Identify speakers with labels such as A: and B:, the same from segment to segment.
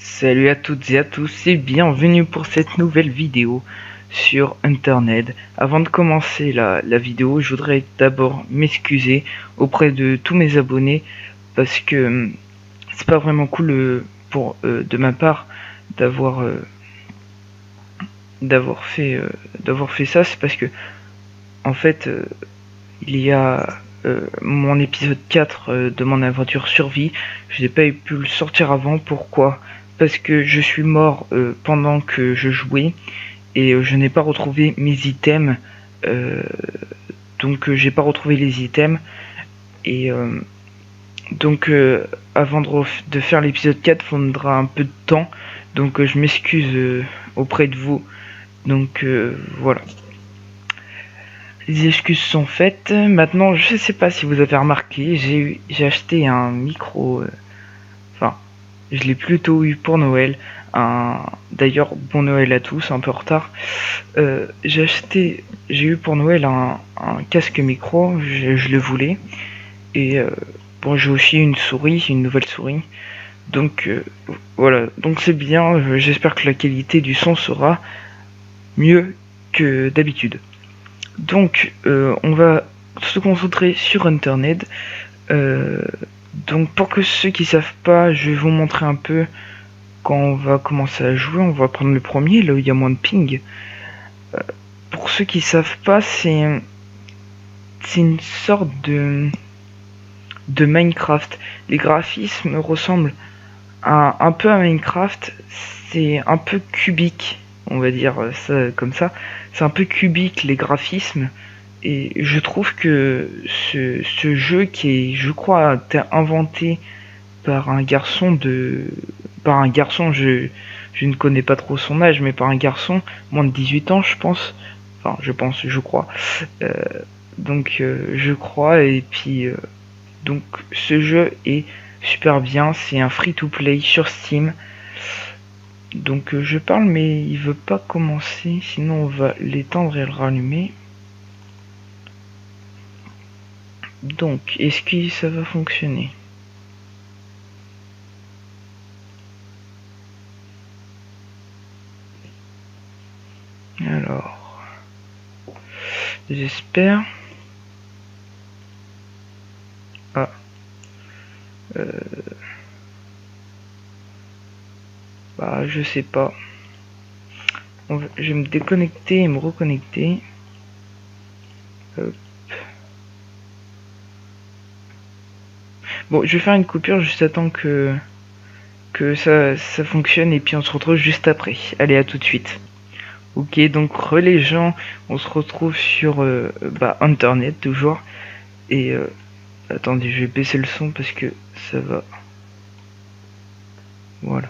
A: Salut à toutes et à tous et bienvenue pour cette nouvelle vidéo sur Internet. Avant de commencer la vidéo, je voudrais d'abord m'excuser auprès de tous mes abonnés parce que c'est pas vraiment cool de ma part d'avoir fait ça. C'est parce que en fait il y a mon épisode 4 de mon aventure survie, je n'ai pas pu le sortir avant. Pourquoi? Parce que je suis mort pendant que je jouais et je n'ai pas retrouvé mes items. Donc j'ai pas retrouvé les items et donc avant de faire l'épisode 4, il faudra un peu de temps. Donc je m'excuse auprès de vous. Donc voilà. Les excuses sont faites. Maintenant, je sais pas si vous avez remarqué, j'ai acheté un micro. Enfin, je l'ai plutôt eu pour Noël. D'ailleurs, bon Noël à tous, un peu en retard. J'ai eu pour Noël un casque micro. Je le voulais. Et bon, j'ai aussi une souris, une nouvelle souris. Donc voilà. Donc c'est bien. J'espère que la qualité du son sera mieux que d'habitude. Donc on va se concentrer sur Internet. Donc pour que ceux qui savent pas, je vais vous montrer un peu quand on va commencer à jouer. On va prendre le premier, là où il y a moins de ping. Pour ceux qui savent pas, c'est une sorte de Minecraft. Les graphismes ressemblent un peu à Minecraft. C'est un peu cubique, on va dire ça comme ça. C'est un peu cubique les graphismes. Et je trouve que ce jeu qui est, je crois, inventé par un garçon je ne connais pas trop son âge, mais par un garçon, moins de 18 ans, je pense. Enfin, je crois. Je crois, et puis, donc, ce jeu est super bien. C'est un free-to-play sur Steam. Donc, je parle, mais il veut pas commencer, sinon on va l'éteindre et le rallumer. Donc, est-ce que ça va fonctionner? Alors, j'espère. Ah. Bah, je sais pas. Je vais me déconnecter et me reconnecter. Hop. Bon, je vais faire une coupure juste à temps que ça fonctionne, et puis on se retrouve juste après. Allez, à tout de suite. Ok, donc les gens, on se retrouve sur Internet toujours. Et attendez, je vais baisser le son parce que ça va. Voilà.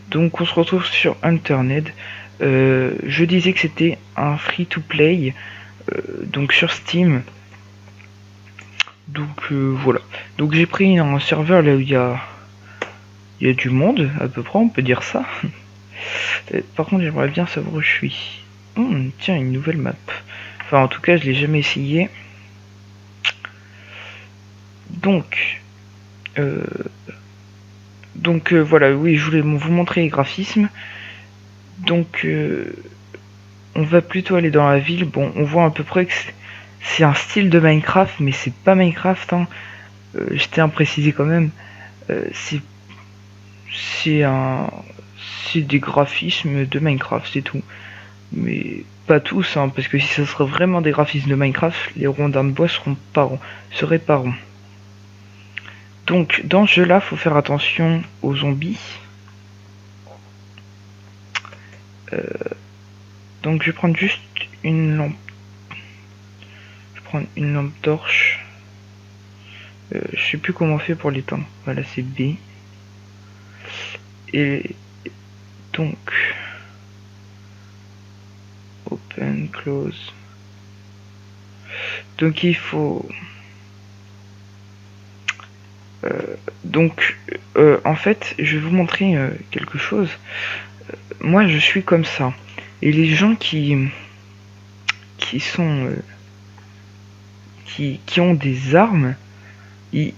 A: Donc on se retrouve sur Internet. Je disais que c'était un free-to-play, donc sur Steam. Donc voilà. Donc j'ai pris un serveur là où il y a du monde, à peu près, on peut dire ça. Par contre, j'aimerais bien savoir où je suis. Tiens, une nouvelle map. Enfin, en tout cas, je l'ai jamais essayé. Donc, voilà, oui, je voulais vous montrer les graphismes. Donc, on va plutôt aller dans la ville. Bon, on voit à peu près que c'est un style de Minecraft, mais c'est pas Minecraft, hein. Je tiens à préciser quand même. C'est des graphismes de Minecraft, c'est tout. Mais pas tous, hein, parce que si ça serait vraiment des graphismes de Minecraft, les rondins de bois seraient pas ronds. Donc dans ce jeu là, faut faire attention aux zombies. Donc je vais prendre juste une lampe. Je vais prendre une lampe torche. Je sais plus comment on fait pour l'éteindre. Voilà, c'est B. Et donc open, close. Donc il faut en fait, je vais vous montrer quelque chose. Moi, je suis comme ça. Et les gens qui sont qui ont des armes, ils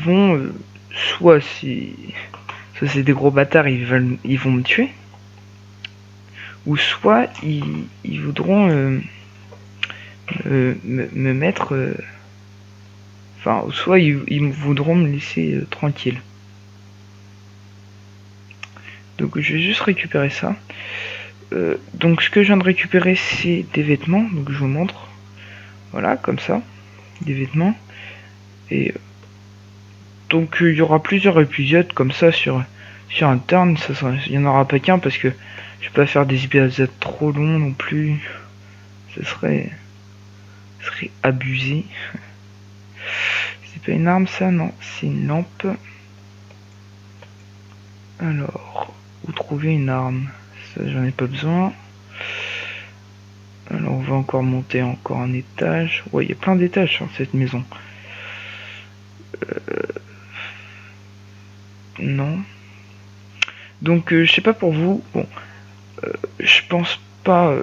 A: vont soit c'est des gros bâtards, ils vont me tuer, ou soit ils voudront me mettre, enfin, soit ils voudront me laisser tranquille. Donc je vais juste récupérer ça. Donc ce que je viens de récupérer, c'est des vêtements, donc je vous montre. Voilà, comme ça, des vêtements. Et donc il y aura plusieurs épisodes comme ça sur un turn. Il n'y en aura pas qu'un parce que je vais pas faire des épisodes trop longs non plus. Ce serait abusé. C'est pas une arme ça, non, c'est une lampe. Alors, où trouver une arme? Ça j'en ai pas besoin. Alors on va encore monter encore un étage. Ouais, il y a plein d'étages sur cette maison. Non. Donc je sais pas pour vous. Bon, je pense pas.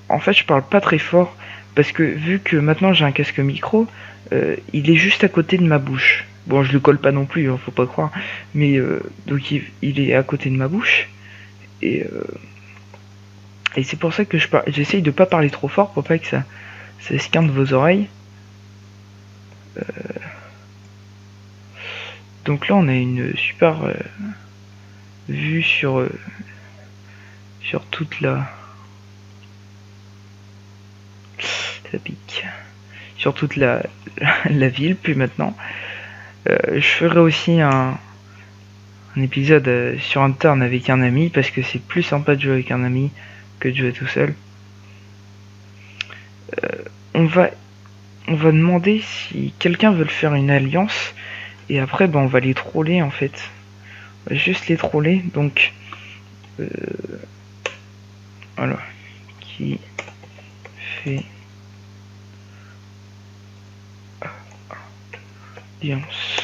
A: En fait, je parle pas très fort parce que vu que maintenant j'ai un casque micro, il est juste à côté de ma bouche. Bon, je le colle pas non plus, hein, faut pas croire. Mais donc il est à côté de ma bouche et c'est pour ça que j'essaye de pas parler trop fort pour pas que ça esquinte vos oreilles. Donc là, on a une super vue sur toute la pique. Sur toute la ville, puis maintenant. Je ferai aussi un épisode sur un turn avec un ami, parce que c'est plus sympa de jouer avec un ami que de jouer tout seul. On va demander si quelqu'un veut faire une alliance, et après on va les troller en fait. On va juste les troller, donc voilà. Qui fait alliance.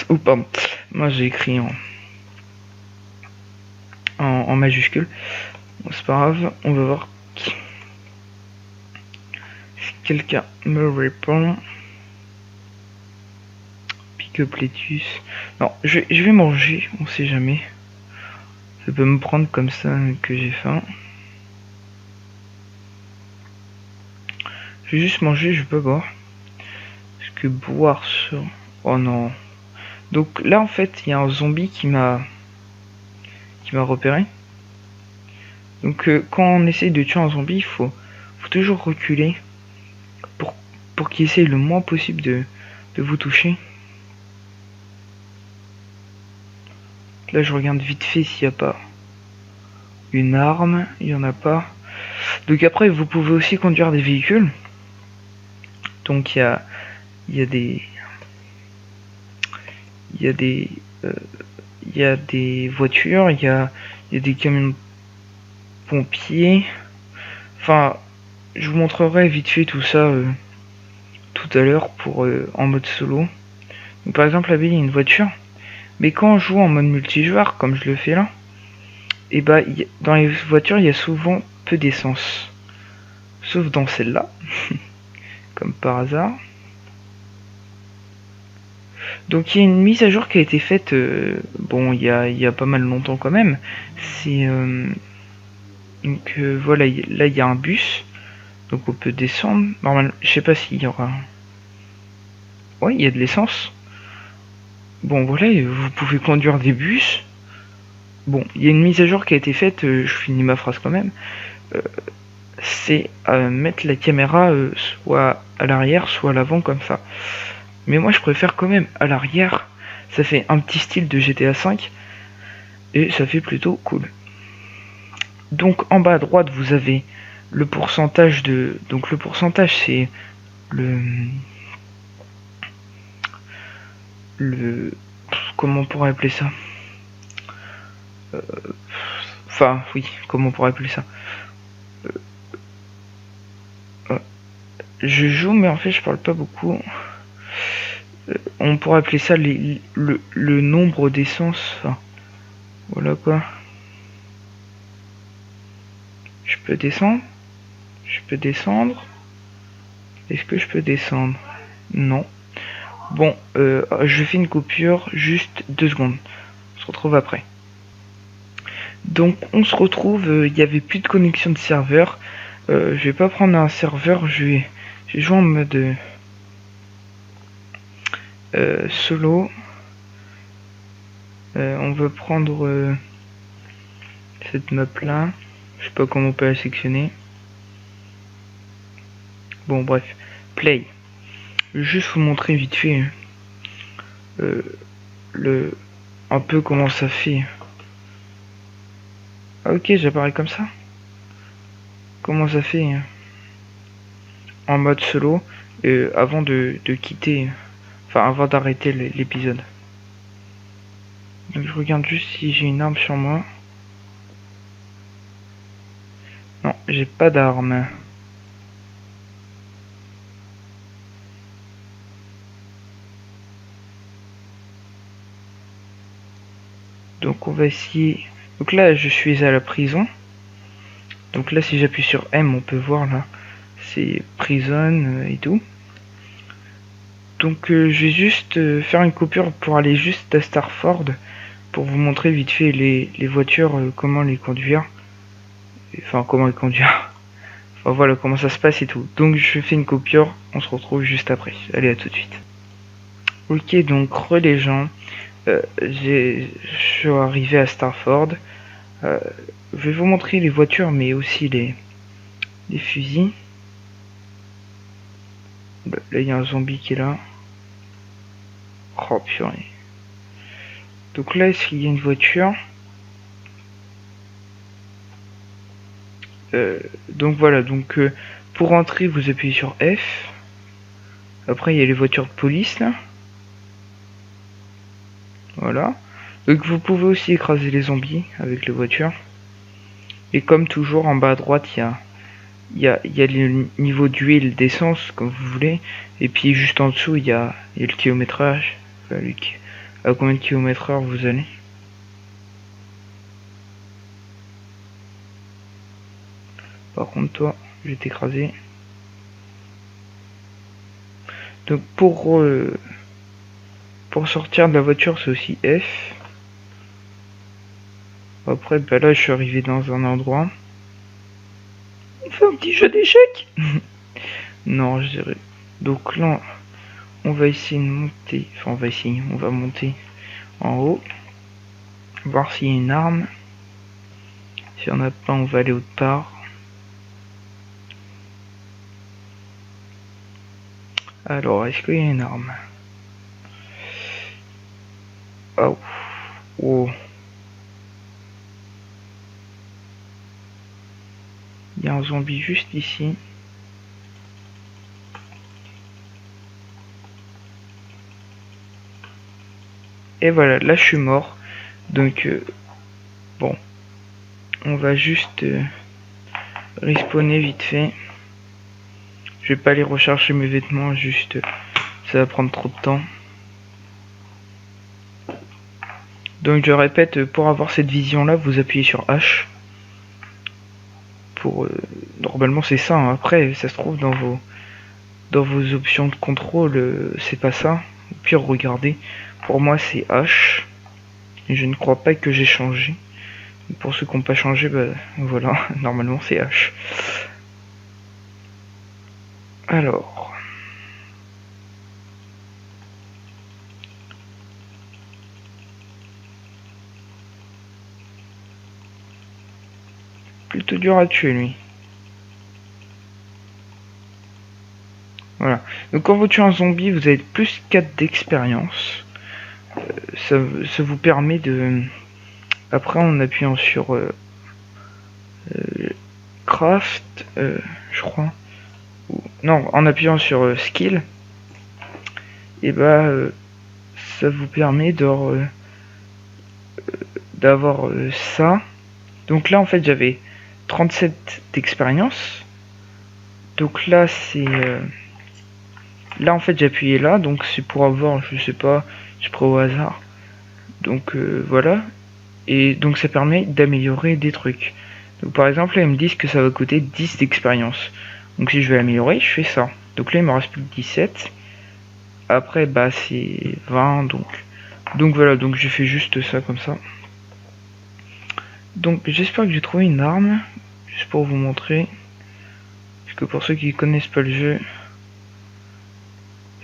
A: Oh pardon, moi j'ai écrit en majuscule. Bon, c'est pas grave, on va voir si quelqu'un me répond. Picoplétus. Non, je vais manger, on sait jamais. Ça peut me prendre comme ça que j'ai faim. Je vais juste manger, je peux boire. Parce que boire sur... Oh non. Donc là en fait il y a un zombie qui m'a repéré. Donc quand on essaye de tuer un zombie, il faut toujours reculer pour qu'il essaye le moins possible de vous toucher. Là je regarde vite fait s'il n'y a pas une arme, il n'y en a pas. Donc après vous pouvez aussi conduire des véhicules. Donc il y a des voitures, il y a des camions pompiers. Enfin, je vous montrerai vite fait tout ça tout à l'heure pour en mode solo. Donc, par exemple, là-bas il y a une voiture, mais quand on joue en mode multijoueur, comme je le fais là, et bah dans les voitures il y a souvent peu d'essence, sauf dans celle-là, comme par hasard. Donc il y a une mise à jour qui a été faite, bon il y a pas mal longtemps quand même. C'est donc voilà, là il y a un bus, donc on peut descendre. Normalement, je sais pas s'il y aura. Ouais, il y a de l'essence. Bon voilà, vous pouvez conduire des bus. Bon, il y a une mise à jour qui a été faite, je finis ma phrase quand même. C'est mettre la caméra soit à l'arrière, soit à l'avant comme ça. Mais moi je préfère quand même à l'arrière. Ça fait un petit style de GTA V et ça fait plutôt cool. Donc en bas à droite vous avez le pourcentage de... Donc le pourcentage c'est le... Comment on pourrait appeler ça? Enfin oui, comment on pourrait appeler ça? Je joue mais en fait je parle pas beaucoup. On pourrait appeler ça le nombre d'essence. Enfin, voilà quoi. Je peux descendre. Je peux descendre. Est-ce que je peux descendre? Non. Bon, je fais une coupure, juste 2 secondes. On se retrouve après. Donc on se retrouve, il n'y avait plus de connexion de serveur. Je vais pas prendre un serveur, je vais jouer en mode solo. On va prendre cette map là. Je sais pas comment on peut la sectionner. Bon bref, play. Je vais juste vous montrer vite fait un peu comment ça fait. Ah ok, j'apparais comme ça. Comment ça fait en mode solo avant de quitter, enfin avant d'arrêter l'épisode. Donc je regarde juste si j'ai une arme sur moi. Non, j'ai pas d'arme. Donc on va essayer. Donc là je suis à la prison. Donc là si j'appuie sur M on peut voir là. C'est prison et tout. Donc je vais juste faire une coupure pour aller juste à Starford. Pour vous montrer vite fait les voitures, comment les conduire. Enfin comment les conduire. Enfin voilà comment ça se passe et tout. Donc je fais une coupure, on se retrouve juste après. Allez, à tout de suite. Ok, donc les gens, je suis arrivé à Starford. Je vais vous montrer les voitures mais aussi les fusils. Là il y a un zombie qui est là. Oh purée. Donc là est-ce qu'il y a une voiture? Donc voilà, donc pour entrer vous appuyez sur F. Après il y a les voitures de police là. Voilà. Donc vous pouvez aussi écraser les zombies avec les voitures. Et comme toujours en bas à droite il y a le niveau d'huile, d'essence comme vous voulez. Et puis juste en dessous il y a le kilométrage. Enfin, à combien de kilomètres heure vous allez. Par contre toi, je vais t'écraser. Donc pour sortir de la voiture c'est aussi F. Après bah là je suis arrivé dans un endroit. On fait un petit jeu d'échecs. Non je dirais. Donc là on va essayer de monter. Enfin on va monter en haut. Voir s'il y a une arme. Si on a pas on va aller autre part. Alors, est-ce qu'il y a une arme? Oh. Oh. Il y a un zombie juste ici. Et voilà, là je suis mort. Donc, bon. On va juste respawner vite fait. Je vais pas aller rechercher mes vêtements, juste ça va prendre trop de temps. Donc je répète, pour avoir cette vision là, vous appuyez sur H. Pour normalement c'est ça, hein. Après ça se trouve dans vos options de contrôle, c'est pas ça. Au pire regardez. Pour moi c'est H. Et je ne crois pas que j'ai changé. Pour ceux qui n'ont pas changé, bah voilà, normalement c'est H. Alors. Plutôt dur à tuer lui. Voilà. Donc quand vous tuez un zombie, vous avez plus 4 d'expérience. Ça vous permet de... Après en appuyant sur craft, je crois. Non, en appuyant sur skill. Et bah ça vous permet d'avoir ça. Donc là en fait j'avais 37 d'expérience. Donc là c'est... là en fait j'ai appuyé là, donc c'est pour avoir, je sais pas, je prends au hasard. Donc voilà. Et donc ça permet d'améliorer des trucs. Donc par exemple là ils me disent que ça va coûter 10 d'expérience. Donc si je veux l'améliorer, je fais ça. Donc là il me reste plus que 17. Après, bah c'est 20, donc voilà, donc j'ai fait juste ça comme ça. Donc j'espère que j'ai trouvé une arme, juste pour vous montrer. Parce que pour ceux qui connaissent pas le jeu,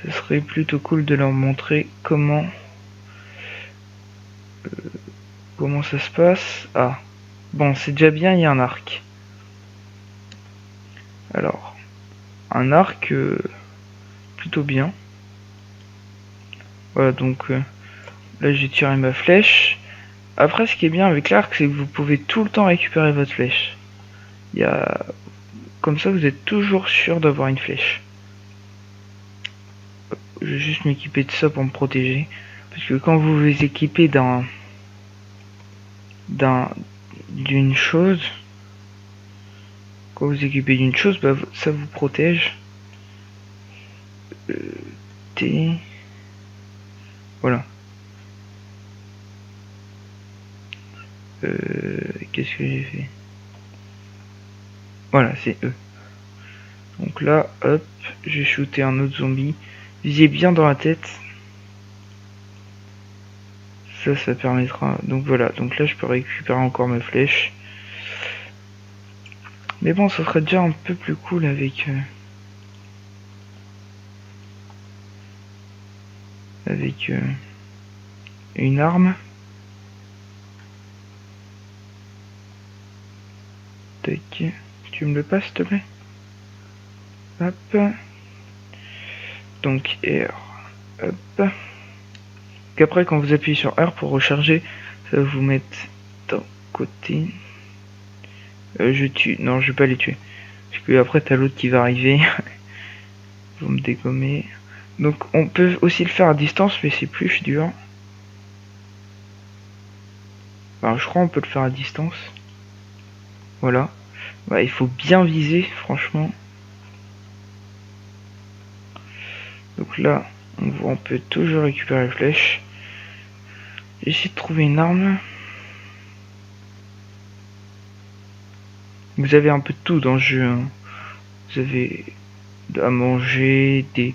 A: ce serait plutôt cool de leur montrer comment ça se passe. Ah, bon, c'est déjà bien, il y a un arc. Alors, un arc plutôt bien. Voilà, donc là j'ai tiré ma flèche. Après, ce qui est bien avec l'arc, c'est que vous pouvez tout le temps récupérer votre flèche. Il y a... Comme ça, vous êtes toujours sûr d'avoir une flèche. Je vais juste m'équiper de ça pour me protéger. Parce que quand vous vous équipez d'une chose, quand vous équipez d'une chose, bah, ça vous protège. Voilà. Qu'est-ce que j'ai fait? Voilà, c'est eux. Donc là, hop, j'ai shooté un autre zombie. Visez bien dans la tête. Ça permettra. Donc voilà, donc là je peux récupérer encore ma flèche. Mais bon, ça serait déjà un peu plus cool avec une arme. Tac. Tu me le passes, s'il te plaît? Hop. Donc R. Hop. Donc après, quand vous appuyez sur R pour recharger, ça va vous mettre d'un côté. Je tue. Non, je vais pas les tuer. Parce que après, t'as l'autre qui va arriver. Vous me dégommer. Donc on peut aussi le faire à distance, mais c'est plus dur. Alors je crois qu'on peut le faire à distance. Voilà. Bah, il faut bien viser, franchement. Donc là, on peut toujours récupérer la flèche. J'essaie de trouver une arme. Vous avez un peu de tout dans le jeu. Hein. Vous avez à manger, des...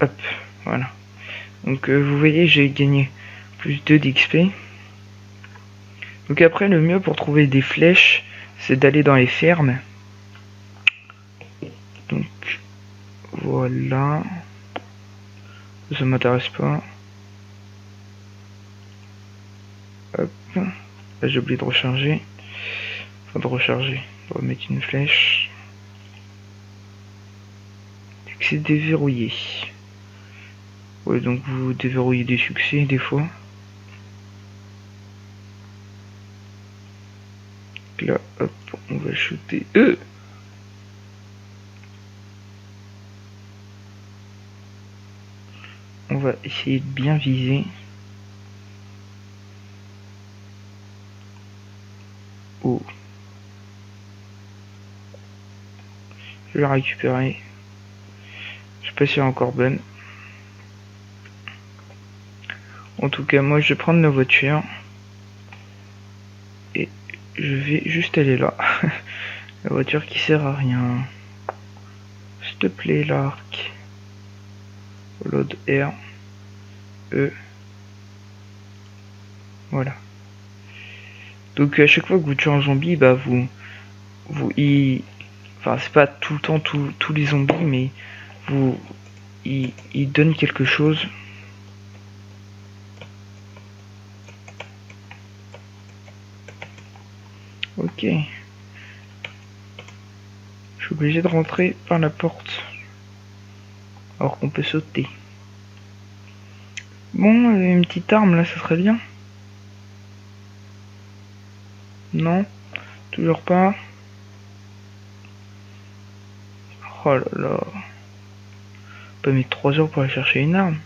A: Hop, voilà. Donc vous voyez, j'ai gagné plus 2 d'XP. Donc après, le mieux pour trouver des flèches, c'est d'aller dans les fermes. Donc voilà. Ça m'intéresse pas. Hop. Là j'ai oublié de recharger. Enfin de recharger. On va mettre une flèche. C'est déverrouillé. Ouais, donc vous déverrouillez des succès des fois. Là, hop, on va shooter. On va essayer de bien viser. Oh. Je vais la récupérer. Je sais pas si elle est encore bonne. En tout cas, moi je vais prendre la voiture. Et je vais juste aller là. La voiture qui sert à rien. S'il te plaît, l'arc. Load R. E. Voilà. Donc à chaque fois que vous tuez un zombie, bah enfin c'est pas tout le temps tous les zombies, mais il donne quelque chose. Ok. Je suis obligé de rentrer par la porte. Alors qu'on peut sauter. Bon, une petite arme là, ça serait bien. Non, toujours pas. Oh là là. On peut mettre 3 heures pour aller chercher une arme.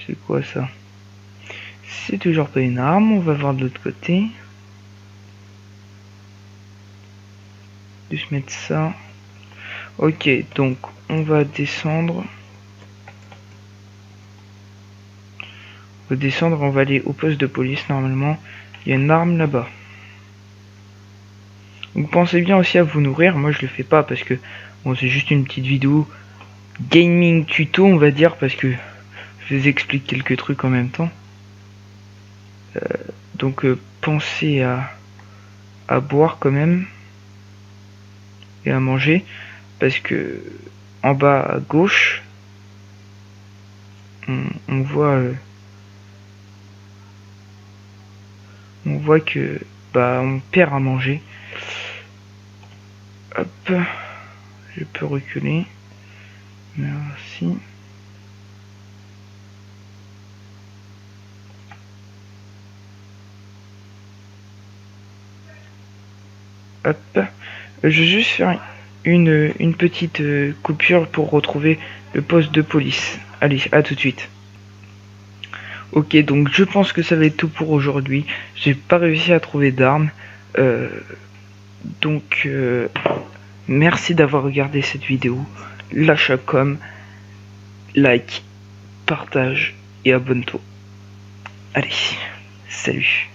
A: C'est quoi ça? C'est toujours pas une arme, on va voir de l'autre côté. Juste mettre ça. Ok, donc on va descendre. On va aller au poste de police normalement. Il y a une arme là-bas. Donc pensez bien aussi à vous nourrir. Moi je le fais pas parce que bon, c'est juste une petite vidéo gaming tuto on va dire, parce que je vous explique quelques trucs en même temps. Donc pensez à boire quand même et à manger, parce que en bas à gauche on voit que bah on perd à manger. Hop, je peux reculer. Merci. Hop. Je vais juste faire une petite coupure pour retrouver le poste de police. Allez, à tout de suite. Ok, donc je pense que ça va être tout pour aujourd'hui. J'ai pas réussi à trouver d'armes. Donc, merci d'avoir regardé cette vidéo. Lâche un com, like, partage et abonne-toi. Allez, salut.